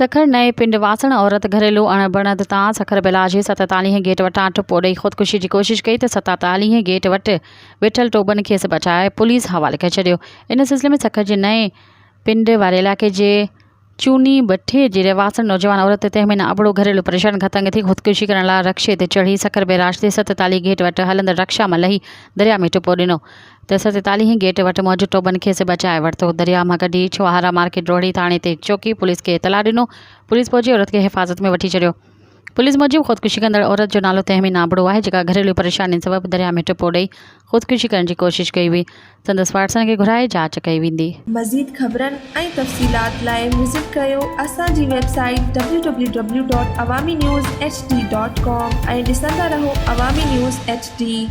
सखर नए पिंड वासण औरत घरेलू अणबणद तां सखर बिलाजी 47 गेट वटां टुपो ॾेई ख़ुदकुशी जी कोशिश कई त 47 गेट वटि वेठल टोबन खेसि बचाए पुलिस हवाले करे छॾियो। इन सिलसिले में सखर जे नए पिंड वारे इलाइक़े जे चूनी भट्ठे जी रहवासन नौजवान औरत तहमीना अबड़ो घरेलू परेशान खतंग थी ख़ुदकुशी करण लाइ रक्शे ते चढ़ी सखर बैराज ते 47 गेट वटि हलंदड़ रक्षा मां लही दरिया में टुपो ॾिनो त 47 गेट वटि मौजूदु टोबन खेसि बचाए वरितो। दरिया मां कढी छुहारा मार्केट रोहिड़ी थाणे ते चौकी पुलिस खे इतला ॾिनो। पुलिस पहुची औरत खे हिफ़ाज़त में वठी छॾियो। पुलिस मूजिबि ख़ुदकुशी कंदड़ औरत जो नालो तहमीना अबड़ो आहे, जेका घरेलू परेशानी सबबि दरिया में टुपो ॾेई ख़ुदकुशी करण जी कोशिश कई हुई। संदसि वारसनि खे घुराए जांच कई वेंदी। मज़ीद ख़बरनि ऐं तफ़सीलात लाइ विज़िट कयो असांजी वेबसाइट www.awamiNewsHD.com ऐं ॾिसंदा रहो अवामी न्यूज़ HD।